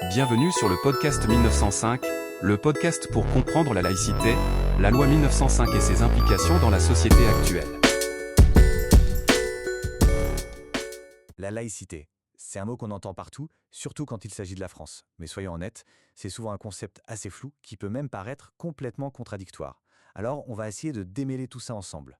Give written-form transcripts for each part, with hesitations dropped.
Bienvenue sur le podcast 1905, le podcast pour comprendre la laïcité, la loi 1905 et ses implications dans la société actuelle. La laïcité, c'est un mot qu'on entend partout, surtout quand il s'agit de la France. Mais soyons honnêtes, c'est souvent un concept assez flou qui peut même paraître complètement contradictoire. Alors, on va essayer de démêler tout ça ensemble.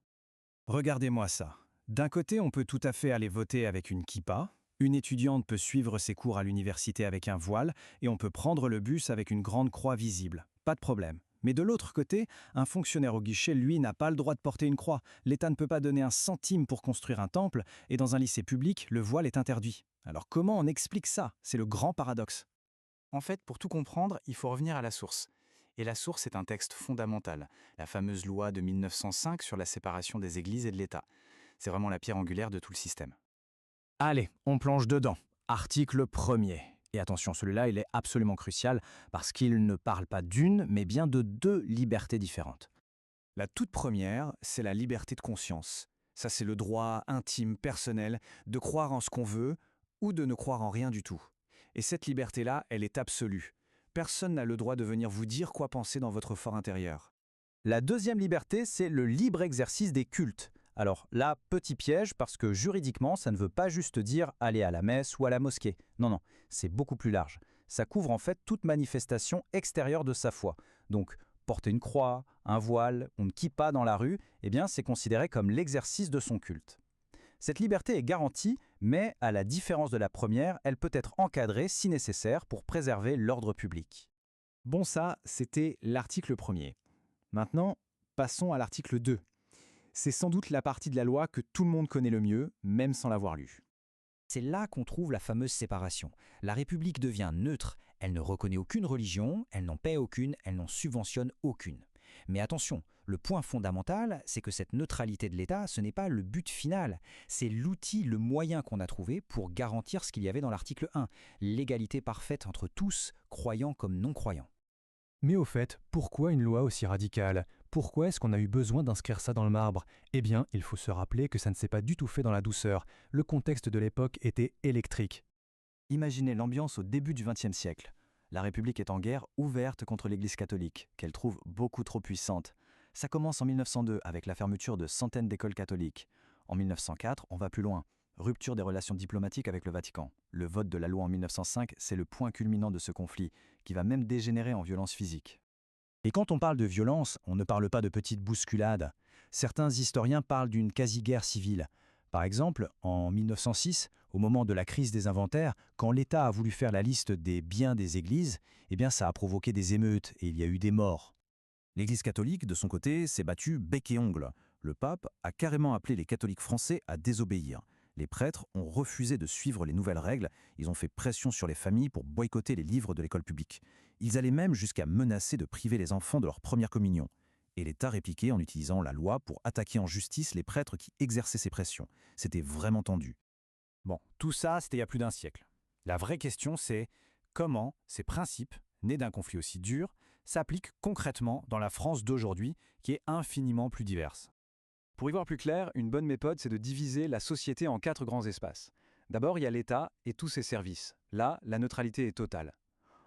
Regardez-moi ça. D'un côté, on peut tout à fait aller voter avec une kippa, une étudiante peut suivre ses cours à l'université avec un voile, et on peut prendre le bus avec une grande croix visible. Pas de problème. Mais de l'autre côté, un fonctionnaire au guichet, lui, n'a pas le droit de porter une croix. L'État ne peut pas donner un centime pour construire un temple, et dans un lycée public, le voile est interdit. Alors comment on explique ça? C'est le grand paradoxe. En fait, pour tout comprendre, il faut revenir à la source. Et la source est un texte fondamental, la fameuse loi de 1905 sur la séparation des églises et de l'État. C'est vraiment la pierre angulaire de tout le système. Allez, on plonge dedans. Article 1er. Et attention, celui-là, il est absolument crucial parce qu'il ne parle pas d'une, mais bien de deux libertés différentes. La toute première, c'est la liberté de conscience. Ça, c'est le droit intime, personnel, de croire en ce qu'on veut ou de ne croire en rien du tout. Et cette liberté-là, elle est absolue. Personne n'a le droit de venir vous dire quoi penser dans votre fort intérieur. La deuxième liberté, c'est le libre exercice des cultes. Alors là, petit piège, parce que juridiquement, ça ne veut pas juste dire aller à la messe ou à la mosquée. Non, non, c'est beaucoup plus large. Ça couvre en fait toute manifestation extérieure de sa foi. Donc, porter une croix, un voile, une kippa dans la rue, eh bien, c'est considéré comme l'exercice de son culte. Cette liberté est garantie, mais à la différence de la première, elle peut être encadrée si nécessaire pour préserver l'ordre public. Bon, ça, c'était l'article 1er. Maintenant, passons à l'article 2. C'est sans doute la partie de la loi que tout le monde connaît le mieux, même sans l'avoir lue. C'est là qu'on trouve la fameuse séparation. La République devient neutre, elle ne reconnaît aucune religion, elle n'en paie aucune, elle n'en subventionne aucune. Mais attention, le point fondamental, c'est que cette neutralité de l'État, ce n'est pas le but final, c'est l'outil, le moyen qu'on a trouvé pour garantir ce qu'il y avait dans l'article 1, l'égalité parfaite entre tous, croyants comme non-croyants. Mais au fait, pourquoi une loi aussi radicale? Pourquoi est-ce qu'on a eu besoin d'inscrire ça dans le marbre? Eh bien, il faut se rappeler que ça ne s'est pas du tout fait dans la douceur. Le contexte de l'époque était électrique. Imaginez l'ambiance au début du XXe siècle. La République est en guerre ouverte contre l'Église catholique, qu'elle trouve beaucoup trop puissante. Ça commence en 1902 avec la fermeture de centaines d'écoles catholiques. En 1904, on va plus loin. Rupture des relations diplomatiques avec le Vatican. Le vote de la loi en 1905, c'est le point culminant de ce conflit, qui va même dégénérer en violence physique. Et quand on parle de violence, on ne parle pas de petites bousculades. Certains historiens parlent d'une quasi-guerre civile. Par exemple, en 1906, au moment de la crise des inventaires, quand l'État a voulu faire la liste des biens des églises, eh bien ça a provoqué des émeutes et il y a eu des morts. L'Église catholique, de son côté, s'est battue bec et ongle. Le pape a carrément appelé les catholiques français à désobéir. Les prêtres ont refusé de suivre les nouvelles règles, ils ont fait pression sur les familles pour boycotter les livres de l'école publique. Ils allaient même jusqu'à menacer de priver les enfants de leur première communion. Et l'État répliquait en utilisant la loi pour attaquer en justice les prêtres qui exerçaient ces pressions. C'était vraiment tendu. Bon, tout ça, c'était il y a plus d'un siècle. La vraie question, c'est comment ces principes, nés d'un conflit aussi dur, s'appliquent concrètement dans la France d'aujourd'hui, qui est infiniment plus diverse. Pour y voir plus clair, une bonne méthode, c'est de diviser la société en 4 grands espaces. D'abord, il y a l'État et tous ses services. Là, la neutralité est totale.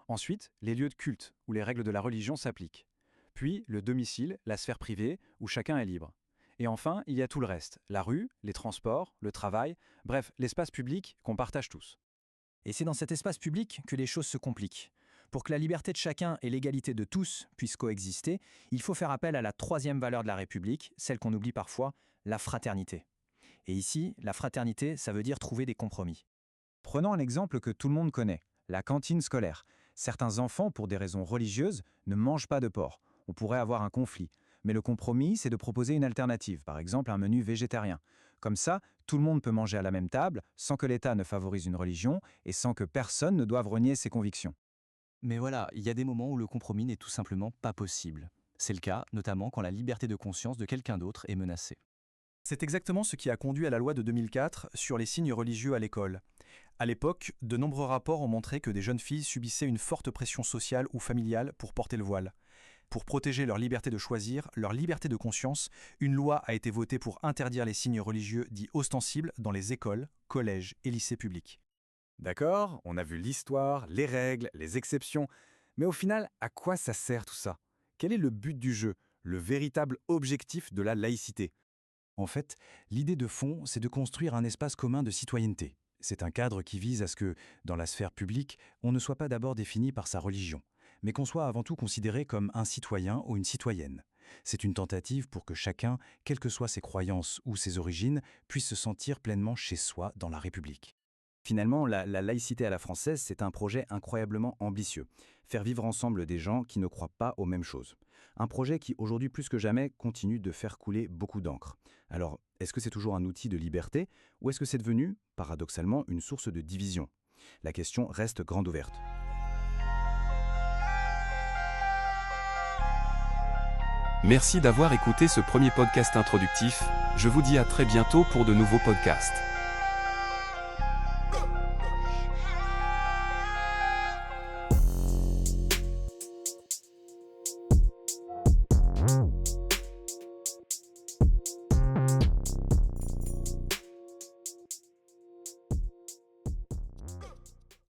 Ensuite, les lieux de culte, où les règles de la religion s'appliquent. Puis, le domicile, la sphère privée, où chacun est libre. Et enfin, il y a tout le reste, la rue, les transports, le travail, bref, l'espace public qu'on partage tous. Et c'est dans cet espace public que les choses se compliquent. Pour que la liberté de chacun et l'égalité de tous puissent coexister, il faut faire appel à la troisième valeur de la République, celle qu'on oublie parfois, la fraternité. Et ici, la fraternité, ça veut dire trouver des compromis. Prenons un exemple que tout le monde connaît, la cantine scolaire. Certains enfants, pour des raisons religieuses, ne mangent pas de porc. On pourrait avoir un conflit. Mais le compromis, c'est de proposer une alternative, par exemple un menu végétarien. Comme ça, tout le monde peut manger à la même table, sans que l'État ne favorise une religion et sans que personne ne doive renier ses convictions. Mais voilà, il y a des moments où le compromis n'est tout simplement pas possible. C'est le cas, notamment quand la liberté de conscience de quelqu'un d'autre est menacée. C'est exactement ce qui a conduit à la loi de 2004 sur les signes religieux à l'école. À l'époque, de nombreux rapports ont montré que des jeunes filles subissaient une forte pression sociale ou familiale pour porter le voile. Pour protéger leur liberté de choisir, leur liberté de conscience, une loi a été votée pour interdire les signes religieux dits ostensibles dans les écoles, collèges et lycées publics. D'accord, on a vu l'histoire, les règles, les exceptions, mais au final, à quoi ça sert tout ça? Quel est le but du jeu, le véritable objectif de la laïcité? En fait, l'idée de fond, c'est de construire un espace commun de citoyenneté. C'est un cadre qui vise à ce que, dans la sphère publique, on ne soit pas d'abord défini par sa religion, mais qu'on soit avant tout considéré comme un citoyen ou une citoyenne. C'est une tentative pour que chacun, quelles que soient ses croyances ou ses origines, puisse se sentir pleinement chez soi dans la République. Finalement, la laïcité à la française, c'est un projet incroyablement ambitieux. Faire vivre ensemble des gens qui ne croient pas aux mêmes choses. Un projet qui, aujourd'hui plus que jamais, continue de faire couler beaucoup d'encre. Alors, est-ce que c'est toujours un outil de liberté ou est-ce que c'est devenu, paradoxalement, une source de division? La question reste grande ouverte. Merci d'avoir écouté ce premier podcast introductif. Je vous dis à très bientôt pour de nouveaux podcasts.